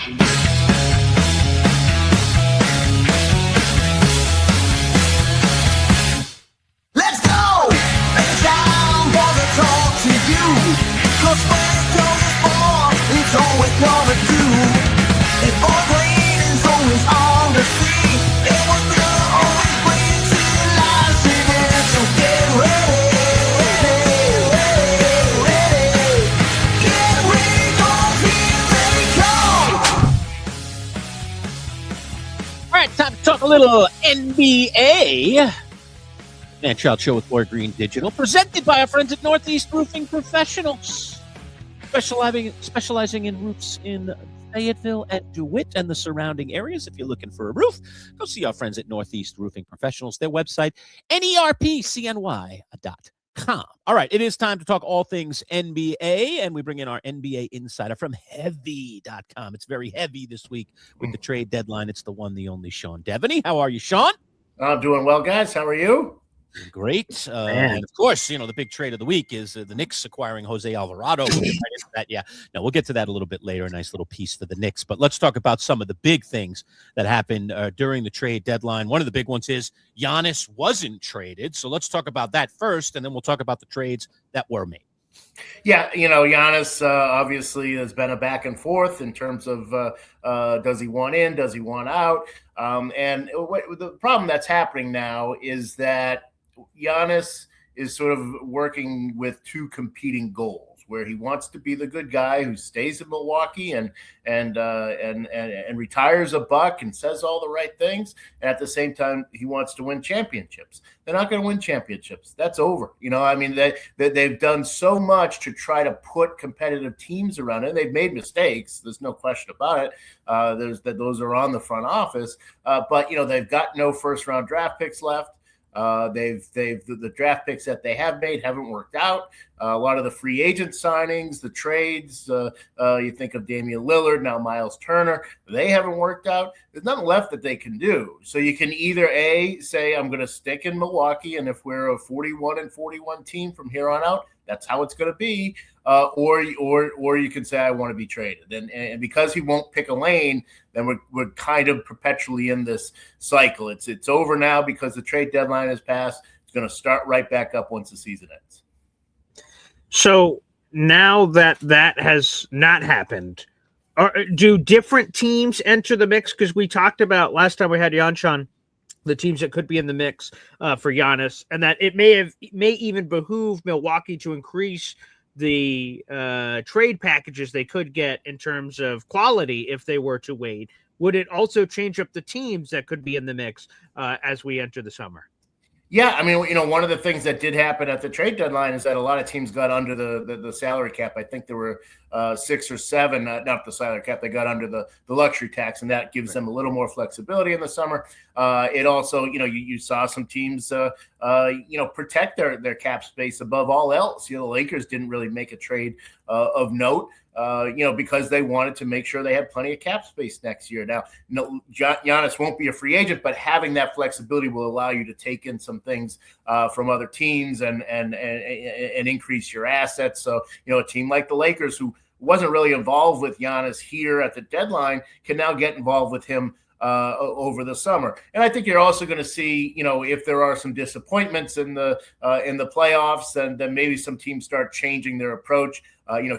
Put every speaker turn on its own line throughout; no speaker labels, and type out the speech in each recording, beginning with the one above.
Let's go! It's time for the talk to you. 'Cause when it comes for, it's all we're gonna do. If all green is always on the sea, it was gonna always bring to life. So get ready, ready. Get ready, 'cause here they come.
All right, time to talk a little NBA. Man Child Show with Laura Green Digital, presented by our friends at Northeast Roofing Professionals, specializing in roofs in Fayetteville and DeWitt and the surrounding areas. If you're looking for a roof, go see our friends at Northeast Roofing Professionals. Their website, nerpcny.com. All right, it is time to talk all things NBA, and we bring in our NBA insider from heavy.com. It's very heavy this week with the trade deadline. It's the one, the only Sean Devaney. How are you, Sean?
I'm doing well, guys. How are you?
Great. And of course, the big trade of the week is the Knicks acquiring Jose Alvarado. We'll get right into that. Yeah, no, we'll get to that a little bit later. A nice little piece for the Knicks. But let's talk about some of the big things that happened during the trade deadline. One of the big ones is Giannis wasn't traded. So let's talk about that first, and then we'll talk about the trades that were made.
Yeah, Giannis obviously has been a back and forth in terms of does he want in, does he want out? And the problem that's happening now is that Giannis is sort of working with two competing goals, where he wants to be the good guy who stays in Milwaukee and retires a buck and says all the right things, and at the same time he wants to win championships. They're not going to win championships. That's over. They've done so much to try to put competitive teams around it. They've made mistakes. There's no question about it. Those are on the front office, but they've got no first round draft picks left. The draft picks that they have made haven't worked out. A lot of the free agent signings, the trades, you think of Damian Lillard, now Miles Turner, they haven't worked out. There's nothing left that they can do. So you can either say, I'm going to stick in Milwaukee, and if we're a 41-41 team from here on out, that's how it's going to be. Or you can say, I want to be traded. And because he won't pick a lane, then we're kind of perpetually in this cycle. It's over now because the trade deadline has passed. It's going to start right back up once the season ends.
So now that has not happened, do different teams enter the mix? Because we talked about last time we had Sean, the teams that could be in the mix for Giannis, and that it may even behoove Milwaukee to increase the trade packages they could get in terms of quality if they were to wait. Would it also change up the teams that could be in the mix as we enter the summer?
Yeah, I mean, one of the things that did happen at the trade deadline is that a lot of teams got under the salary cap. I think there were 6 or 7, not the salary cap. They got under the luxury tax, and that gives them a little more flexibility in the summer. It also, you saw some teams, protect their cap space above all else. The Lakers didn't really make a trade of note. Because they wanted to make sure they had plenty of cap space next year. Now, Giannis won't be a free agent, but having that flexibility will allow you to take in some things from other teams and increase your assets. So, a team like the Lakers, who wasn't really involved with Giannis here at the deadline, can now get involved with him over the summer. And I think you're also going to see, if there are some disappointments in the playoffs, and then maybe some teams start changing their approach.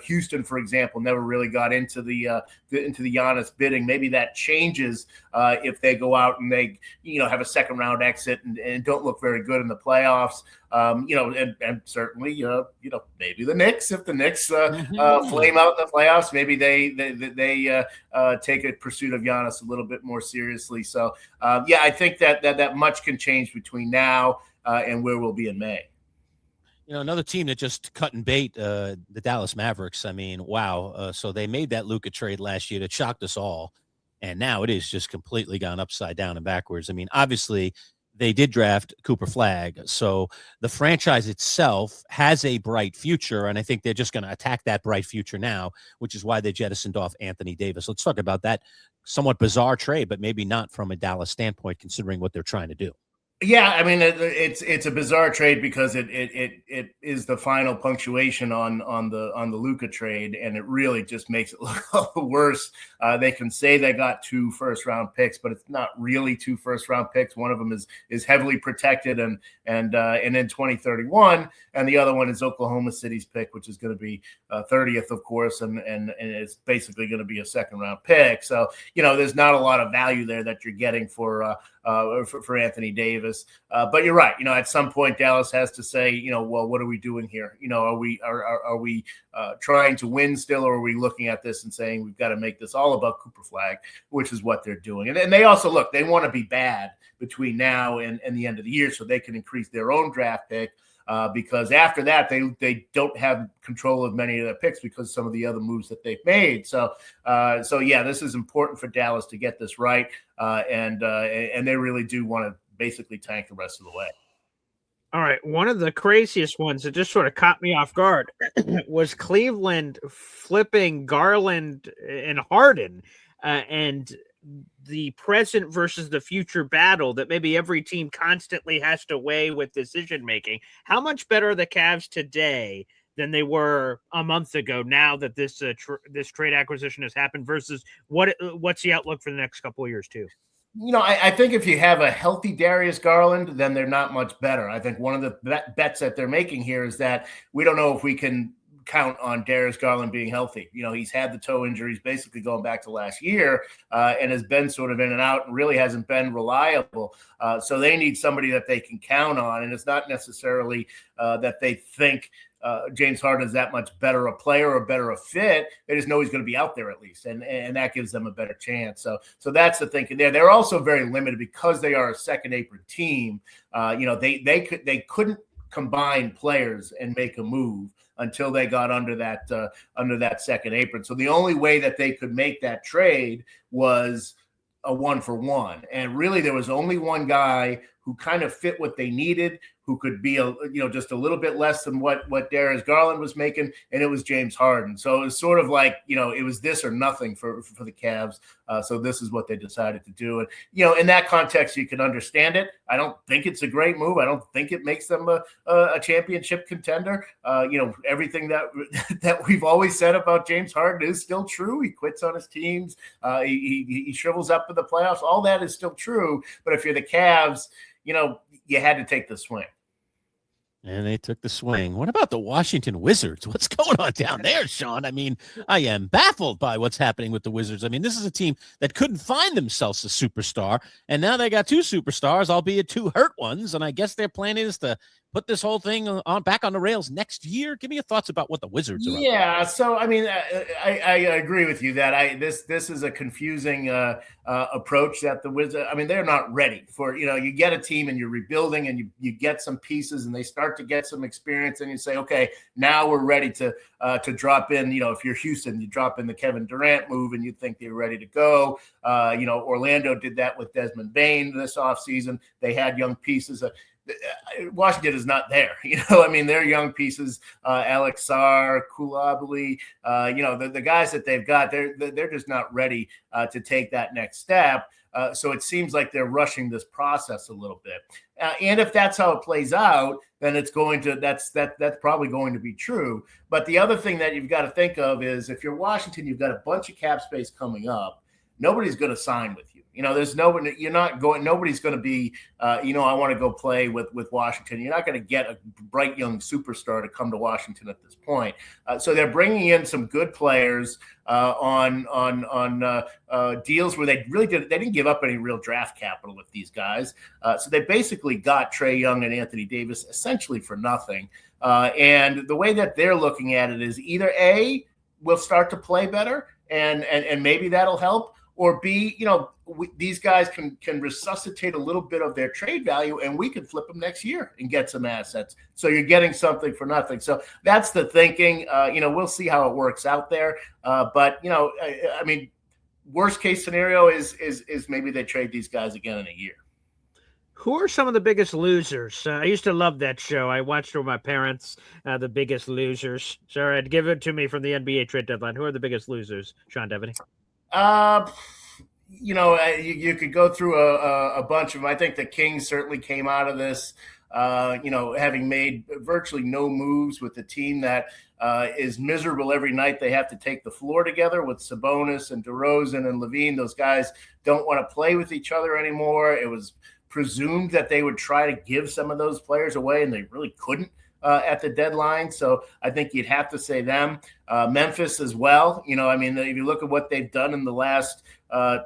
Houston, for example, never really got into the Giannis bidding. Maybe that changes if they go out and they, have a second round exit and don't look very good in the playoffs. And certainly, maybe the Knicks, if the Knicks flame out in the playoffs, maybe they take a pursuit of Giannis a little bit more seriously. So, I think that much can change between now and where we'll be in May.
Another team that just cut and bait, the Dallas Mavericks. I mean, wow. So they made that Luka trade last year that shocked us all. And now it is just completely gone upside down and backwards. I mean, obviously, they did draft Cooper Flagg. So the franchise itself has a bright future. And I think they're just going to attack that bright future now, which is why they jettisoned off Anthony Davis. Let's talk about that somewhat bizarre trade, but maybe not from a Dallas standpoint, considering what they're trying to do.
Yeah, I mean it's a bizarre trade because it is the final punctuation on the Luka trade, and it really just makes it look worse. They can say they got 2 first-round picks, but it's not really 2 first-round picks. One of them is heavily protected and in 2031, and the other one is Oklahoma City's pick, which is going to be 30th, of course, and it's basically going to be a second-round pick. So there's not a lot of value there that you're getting for Anthony Davis. But you're right. At some point, Dallas has to say, well, what are we doing here? Are we trying to win still, or are we looking at this and saying we've got to make this all about Cooper Flag, which is what they're doing? And they also they want to be bad between now and the end of the year so they can increase their own draft pick. Because after that, they don't have control of many of their picks because some of the other moves that they've made. So yeah, this is important for Dallas to get this right, and they really do want to basically tank the rest of the way.
All right, one of the craziest ones that just sort of caught me off guard was Cleveland flipping Garland and Harden, and the present versus the future battle that maybe every team constantly has to weigh with decision making. How much better are the Cavs today than they were a month ago, now that this this trade acquisition has happened, versus what's the outlook for the next couple of years too?
I think if you have a healthy Darius Garland, then they're not much better. I think one of the bets that they're making here is that we don't know if we can count on Darius Garland being healthy. He's had the toe injuries basically going back to last year, and has been sort of in and out and really hasn't been reliable. So they need somebody that they can count on, and it's not necessarily that they think James Harden is that much better a player or better a fit. They just know he's going to be out there at least, and that gives them a better chance. So that's the thinking there. They're also very limited because they are a second apron team. They couldn't combine players and make a move until they got under that second apron. So the only way that they could make that trade was a 1-for-1, and really there was only one guy who kind of fit what they needed, who could be just a little bit less than what Darius Garland was making, and it was James Harden. So it was sort of like, it was this or nothing for the Cavs. So this is what they decided to do. And, in that context, you can understand it. I don't think it's a great move. I don't think it makes them a championship contender. Everything that we've always said about James Harden is still true. He quits on his teams. He shrivels up in the playoffs. All that is still true. But if you're the Cavs, you had to take the swing.
And they took the swing. What about the Washington Wizards? What's going on down there, Sean? I mean, I am baffled by what's happening with the Wizards. I mean, this is a team that couldn't find themselves a superstar, and now they got 2 superstars, albeit 2 hurt ones, and I guess their plan is to put this whole thing back on the rails next year. Give me your thoughts about what the Wizards are.
Yeah, so I mean, I agree with you that this is a confusing approach that the Wizards. I mean, they're not ready for. You get a team and you're rebuilding, and you get some pieces, and they start to get some experience, and you say, okay, now we're ready to drop in. If you're Houston, you drop in the Kevin Durant move, and you think they're ready to go. Orlando did that with Desmond Bane this offseason. They had young pieces. Washington is not there. I mean, they're young pieces, Alex Sarr, Coulibaly, the guys that they've got, they're just not ready to take that next step. So it seems like they're rushing this process a little bit. And if that's how it plays out, then that's probably going to be true. But the other thing that you've got to think of is if you're Washington, you've got a bunch of cap space coming up. Nobody's going to sign with you. There's nobody. You're not going. Nobody's going to be. I want to go play with Washington. You're not going to get a bright young superstar to come to Washington at this point. So they're bringing in some good players on deals where they really didn't give up any real draft capital with these guys. So they basically got Trae Young and Anthony Davis essentially for nothing. And the way that they're looking at it is either A, we'll start to play better, and maybe that'll help. Or B, these guys can resuscitate a little bit of their trade value, and we can flip them next year and get some assets. So you're getting something for nothing. So that's the thinking. We'll see how it works out there. But I mean, worst case scenario is maybe they trade these guys again in a year.
Who are some of the biggest losers? I used to love that show. I watched it with my parents, The Biggest Losers. Sorry, give it to me from the NBA trade deadline. Who are the biggest losers, Sean Devaney?
you could go through a bunch of them. I think the Kings certainly came out of this, having made virtually no moves with the team that is miserable every night. They have to take the floor together with Sabonis and DeRozan and Levine. Those guys don't want to play with each other anymore. It was presumed that they would try to give some of those players away, and they really couldn't at the deadline. So I think you'd have to say them. Memphis as well. If you look at what they've done in the last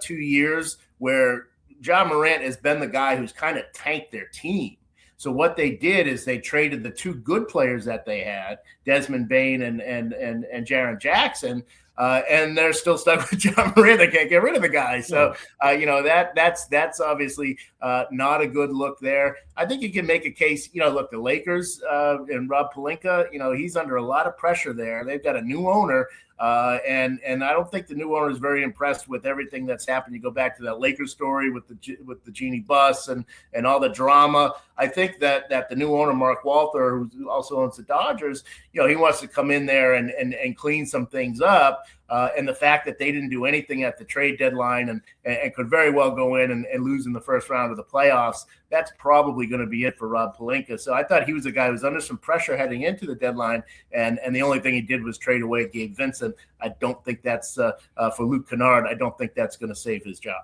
2 years, where John Morant has been the guy who's kind of tanked their team. So what they did is they traded the two good players that they had, Desmond Bane and Jaren Jackson, and they're still stuck with John Morant. They can't get rid of the guy. So, that's obviously not a good look there. I think you can make a case, look, the Lakers and Rob Pelinka, he's under a lot of pressure there. They've got a new owner. And I don't think the new owner is very impressed with everything that's happened. You go back to that Lakers story with the Genie bus and all the drama. I think that the new owner, Mark Walter, who also owns the Dodgers, he wants to come in there and clean some things up. And the fact that they didn't do anything at the trade deadline and could very well go in and lose in the first round of the playoffs, that's probably going to be it for Rob Pelinka. So I thought he was a guy who was under some pressure heading into the deadline, and the only thing he did was trade away Gabe Vincent. I don't think that's for Luke Kennard. I don't think that's going to save his job.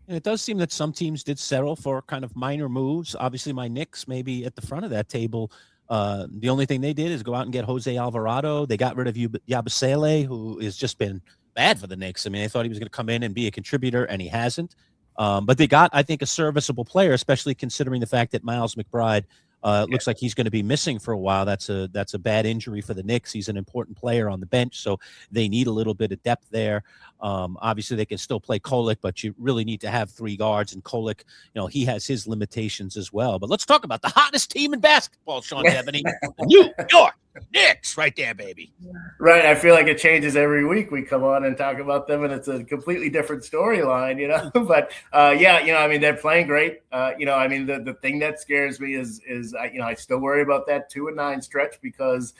And it does seem that some teams did settle for kind of minor moves. Obviously, my Knicks may be at the front of that table. The only thing they did is go out and get Jose Alvarado. They got rid of Yabusele, who has just been bad for the Knicks. I mean, they thought he was going to come in and be a contributor, and he hasn't. But they got, I think, a serviceable player, especially considering the fact that Miles McBride looks like he's going to be missing for a while. That's a bad injury for the Knicks. He's an important player on the bench, so they need a little bit of depth there. Obviously, they can still play Kolek, but you really need to have three guards, and Kolek, he has his limitations as well. But let's talk about the hottest team in basketball, Sean Devaney. New York Knicks, right there, baby.
Right. I feel like it changes every week. We come on and talk about them, and it's a completely different storyline, But they're playing great. The thing that scares me is I still worry about that 2-9 stretch because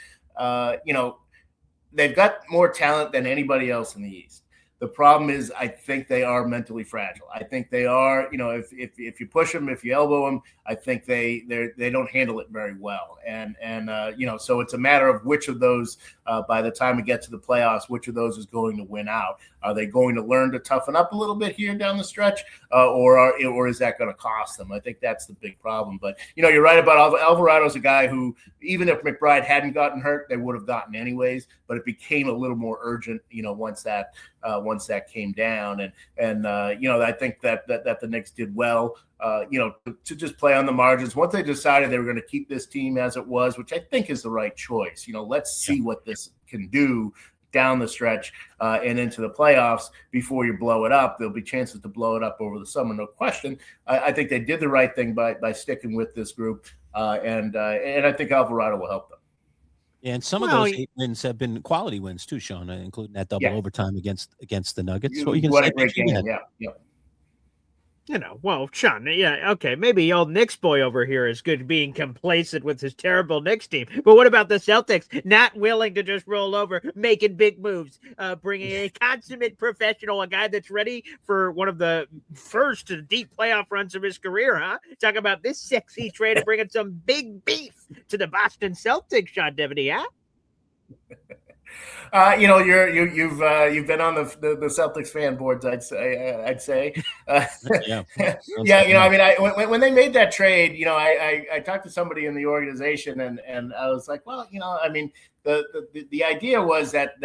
they've got more talent than anybody else in the East. The problem is, I think they are mentally fragile. I think they are, if you push them, if you elbow them, I think they don't handle it very well. And so it's a matter of which of those, by the time we get to the playoffs, which of those is going to win out. Are they going to learn to toughen up a little bit here down the stretch, or is that going to cost them? I think that's the big problem. But, you're right about Alvarado's a guy who, even if McBride hadn't gotten hurt, they would have gotten anyways. But it became a little more urgent, once that came down. And I think that the Knicks did well, to just play on the margins. Once they decided they were going to keep this team as it was, which I think is the right choice. Let's see what this can do down the stretch and into the playoffs before you blow it up. There'll be chances to blow it up over the summer, no question. I think they did the right thing by sticking with this group, and I think Alvarado will help them.
Yeah, and some of those 8 wins have been quality wins too, Sean, including that double overtime against the Nuggets.
What a great game! Yeah.
Sean, okay, maybe old Knicks boy over here is good being complacent with his terrible Knicks team. But what about the Celtics not willing to just roll over, making big moves, bringing a consummate professional, a guy that's ready for one of the first deep playoff runs of his career, huh? Talk about this sexy trade of bringing some big beef to the Boston Celtics, Sean Devaney, huh?
You've been on the Celtics fan boards. I'd say. When they made that trade, I talked to somebody in the organization, and I was like, well, the idea was that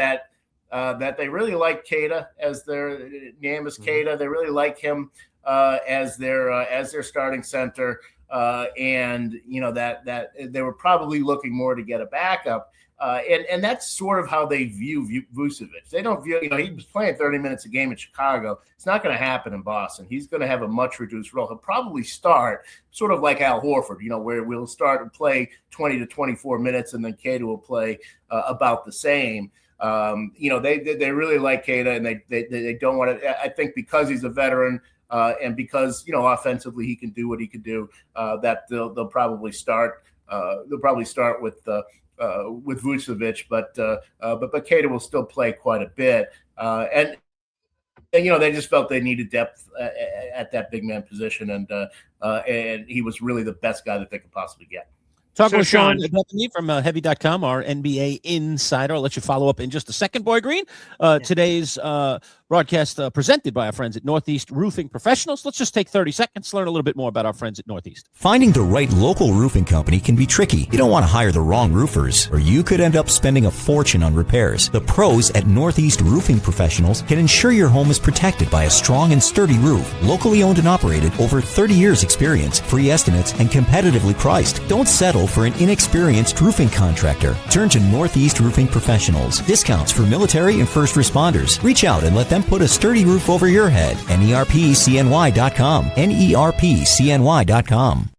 they really like Keita as their name is Keita. They really like him as their starting center, and that they were probably looking more to get a backup. And that's sort of how they view Vucevic. They don't view, he was playing 30 minutes a game in Chicago. It's not going to happen in Boston. He's going to have a much reduced role. He'll probably start sort of like Al Horford, where we'll start and play 20 to 24 minutes, and then Keita will play about the same. They really like Keita, and they don't want to. I think because he's a veteran. And because offensively he can do what he can do, that they'll probably start. They'll probably start with Vucevic, but Keita will still play quite a bit. And they just felt they needed depth at that big man position, and he was really the best guy that they could possibly get.
Talking with Sean Bethany from Heavy.com, our NBA insider. I'll let you follow up in just a second, Boy Green. Today's broadcast presented by our friends at Northeast Roofing Professionals. Let's just take 30 seconds to learn a little bit more about our friends at Northeast.
Finding the right local roofing company can be tricky. You don't want to hire the wrong roofers, or you could end up spending a fortune on repairs. The pros at Northeast Roofing Professionals can ensure your home is protected by a strong and sturdy roof. Locally owned and operated, over 30 years experience, free estimates, and competitively priced. Don't settle for an inexperienced roofing contractor. Turn to Northeast Roofing Professionals. Discounts for military and first responders. Reach out and let them put a sturdy roof over your head. NERPCNY.com. NERPCNY.com.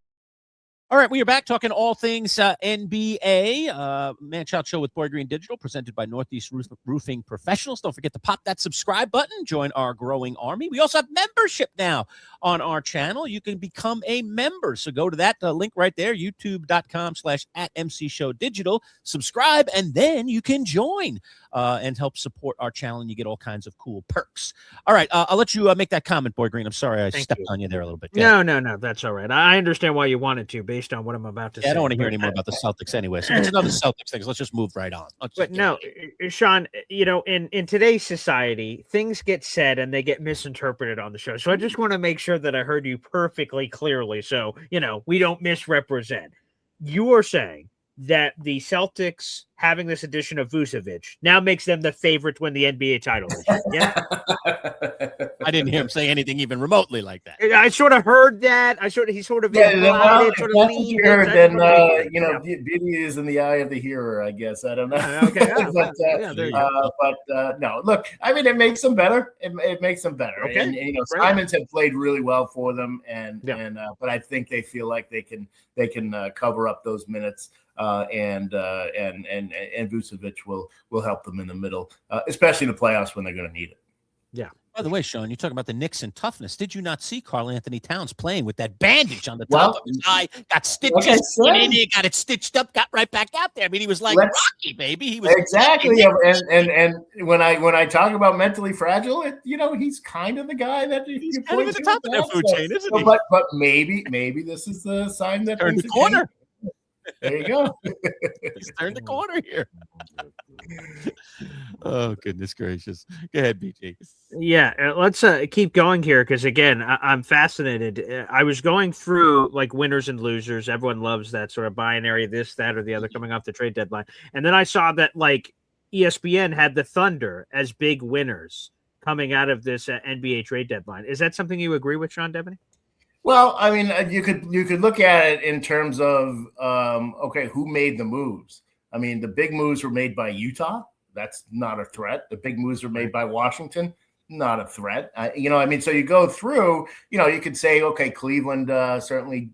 All right, we are back talking all things NBA. Man-Child Show with Boy Green Digital, presented by Northeast Roofing Professionals. Don't forget to pop that subscribe button. Join our growing army. We also have membership now on our channel. You can become a member. So go to that link right there, youtube.com/@MCShowDigital. Subscribe, and then you can join and help support our channel, and you get all kinds of cool perks. All right, I'll let you make that comment, Boy Green. I'm sorry I stepped on you there a little bit.
No, that's all right. I understand why you wanted to, based on what I'm about to say.
I don't want to hear any more about the Celtics anyway. So it's another Celtics thing. Let's just move right on.
But no, Sean, in today's society, things get said and they get misinterpreted on the show. So I just want to make sure that I heard you perfectly clearly. So, we don't misrepresent. You are saying that the Celtics having this addition of Vucevic now makes them the favorite to win the NBA title this year. Yeah?
I didn't hear him say anything even remotely like that.
I sort of heard that. He sort of
if that's what you heard, then beauty is in the eye of the hearer, I guess. I don't know.
Okay.
but no, look, I mean, it makes them better. It makes them better.
Okay.
And Simons had played really well for them, but I think they feel like they can cover up those minutes. And Vucevic will help them in the middle, especially in the playoffs when they're going to need it.
Yeah.
By the way, Sean, you're talking about the Knicks and toughness. Did you not see Karl Anthony Towns playing with that bandage on the top of his eye? Got stitches in it, got it stitched up, got right back out there. I mean, he was like Rocky, baby. He was
exactly. And when I talk about mentally fragile, he's kind of the guy that
he's kind of at the top of that food chain, isn't he?
But maybe this is the sign that
turned the corner.
There you go.
He's turned the corner here. Oh, goodness gracious. Go ahead, BG.
Yeah, let's keep going here because, again, I'm fascinated. I was going through, like, winners and losers. Everyone loves that sort of binary, this, that, or the other coming off the trade deadline. And then I saw that, like, ESPN had the Thunder as big winners coming out of this NBA trade deadline. Is that something you agree with, Sean Devaney?
Well, I mean, you could look at it in terms of who made the moves. I mean, the big moves were made by Utah. That's not a threat. The big moves were made by Washington. Not a threat. So you go through. You could say, okay, Cleveland certainly,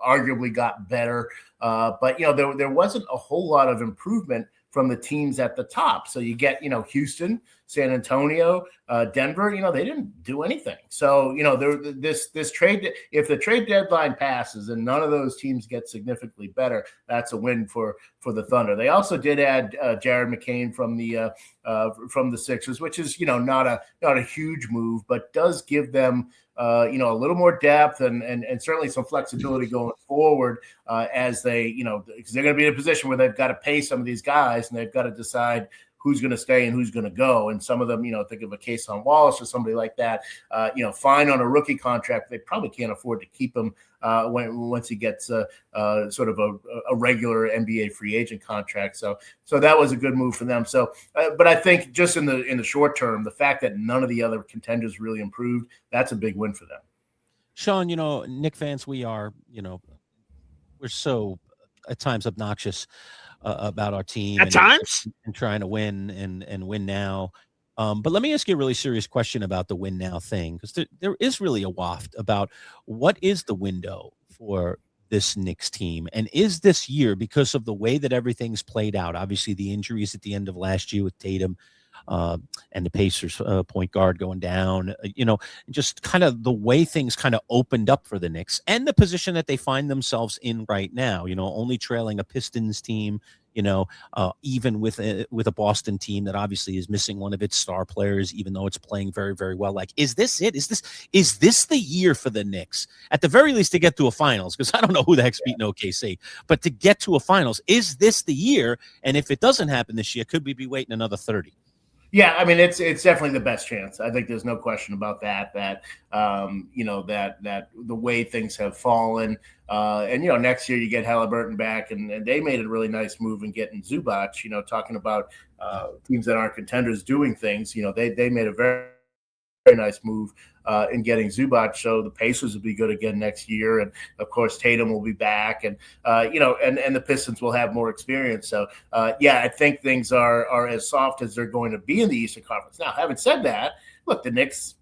arguably got better, but there wasn't a whole lot of improvement from the teams at the top. So you get, Houston, San Antonio, Denver, they didn't do anything. So, this trade, if the trade deadline passes and none of those teams get significantly better, that's a win for the Thunder. They also did add Jared McCain from the Sixers, which is, not a huge move, but does give them a little more depth and certainly some flexibility going forward as they, because they're going to be in a position where they've got to pay some of these guys and they've got to decide who's going to stay and who's going to go. And some of them, think of a case on Wallace or somebody like that, fine on a rookie contract. They probably can't afford to keep him once he gets sort of a regular NBA free agent contract. So that was a good move for them. So, but I think just in the short term, the fact that none of the other contenders really improved, that's a big win for them.
Sean, Knick fans, we are, we're so at times obnoxious about our team
at times
and trying to win and win now. But let me ask you a really serious question about the win now thing, because there is really a waft about what is the window for this Knicks team. And is this year, because of the way that everything's played out, obviously the injuries at the end of last year with Tatum and the Pacers point guard going down, just kind of the way things kind of opened up for the Knicks and the position that they find themselves in right now, only trailing a Pistons team, even with a Boston team that obviously is missing one of its star players, even though it's playing very, very well. Like, is this it? Is this the year for the Knicks? At the very least, to get to a finals, because I don't know who the heck's beating OKC, but to get to a finals, is this the year? And if it doesn't happen this year, could we be waiting another 30?
Yeah, I mean it's definitely the best chance. I think there's no question about that. That the way things have fallen, and next year you get Halliburton back, and they made a really nice move in getting Zubac. Talking about teams that aren't contenders doing things. They made a very, very nice move in getting Zubac, so the Pacers will be good again next year, and of course Tatum will be back, and and the Pistons will have more experience. So I think things are as soft as they're going to be in the Eastern Conference. Now, having said that, look, the Knicks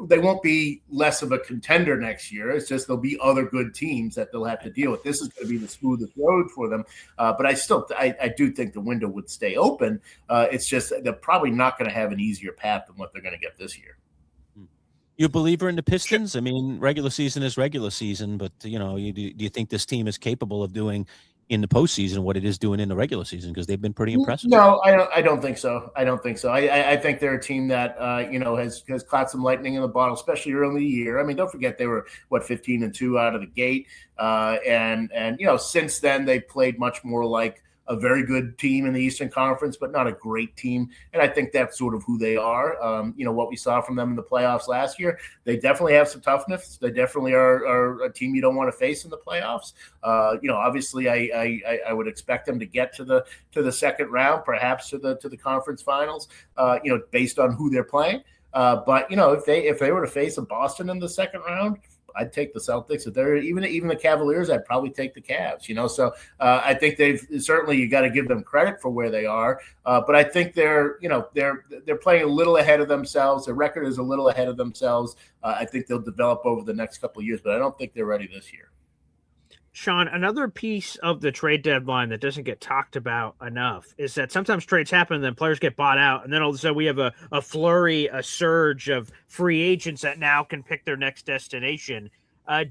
they won't be less of a contender next year. It's just there'll be other good teams that they'll have to deal with. This is going to be the smoothest road for them, but I do think the window would stay open. It's just they're probably not going to have an easier path than what they're going to get this year.
You a believer in the Pistons? I mean, regular season is regular season, but do you think this team is capable of doing in the postseason what it is doing in the regular season? Because they've been pretty impressive.
No, I don't think so. I think they're a team that has caught some lightning in the bottle, especially early in the year. I mean, don't forget they were 15-2 out of the gate, and since then they played much more like a very good team in the Eastern Conference, but not a great team. And I think that's sort of who they are. What we saw from them in the playoffs last year, they definitely have some toughness. They definitely are a team you don't want to face in the playoffs. Obviously I would expect them to get to the second round, perhaps to the conference finals, based on who they're playing. But if they were to face a Boston in the second round, I'd take the Celtics. If they're even the Cavaliers, I'd probably take the Cavs. So I think they've certainly, you got to give them credit for where they are. But I think they're playing a little ahead of themselves. Their record is a little ahead of themselves. I think they'll develop over the next couple of years, but I don't think they're ready this year.
Sean, another piece of the trade deadline that doesn't get talked about enough is that sometimes trades happen and then players get bought out. And then all of a sudden we have a flurry, a surge of free agents that now can pick their next destination.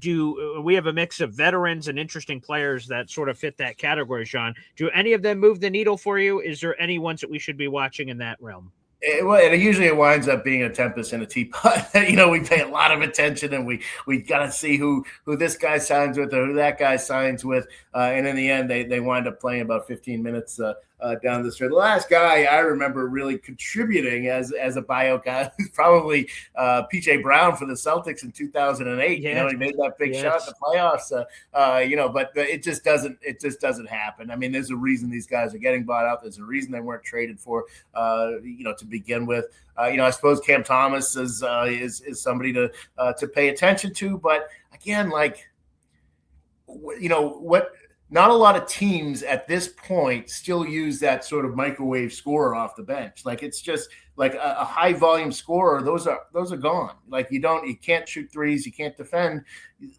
Do we have a mix of veterans and interesting players that sort of fit that category, Sean? Do any of them move the needle for you? Is there any ones that we should be watching in that realm?
It usually winds up being a tempest in a teapot. We pay a lot of attention, and we got to see who this guy signs with or who that guy signs with. And in the end, they wind up playing about 15 minutes down the stretch. The last guy I remember really contributing as a buyout guy was probably PJ Brown for the Celtics in 2008.
Yes.
He made that big shot in the playoffs. But it just doesn't happen. I mean, there's a reason these guys are getting bought out. There's a reason they weren't traded for, to begin with. I suppose Cam Thomas is somebody to pay attention to. But again, not a lot of teams at this point still use that sort of microwave scorer off the bench. It's just like a high volume scorer. Those are gone. You can't shoot threes. You can't defend.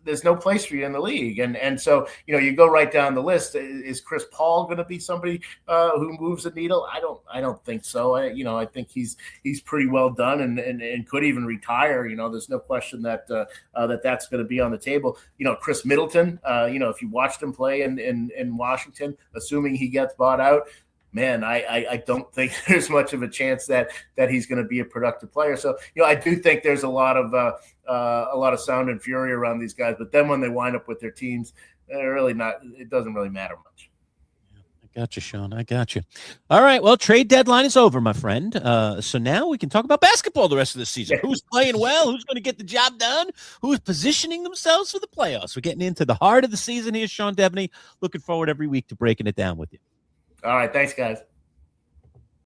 There's no place for you in the league. And so, you go right down the list. Is Chris Paul going to be somebody who moves the needle? I don't think so. I think he's pretty well done and could even retire. There's no question that that's going to be on the table. Chris Middleton, if you watched him play in Washington, assuming he gets bought out, man, I don't think there's much of a chance that he's going to be a productive player. So, I do think there's a lot of sound and fury around these guys. But then when they wind up with their teams, they're really not. It doesn't really matter much.
I got you, Sean. I got you. All right. Well, trade deadline is over, my friend. So now we can talk about basketball the rest of the season. Yeah. Who's playing well? Who's going to get the job done? Who's positioning themselves for the playoffs? We're getting into the heart of the season here, Sean Debney. Looking forward every week to breaking it down with you.
All right. Thanks, guys.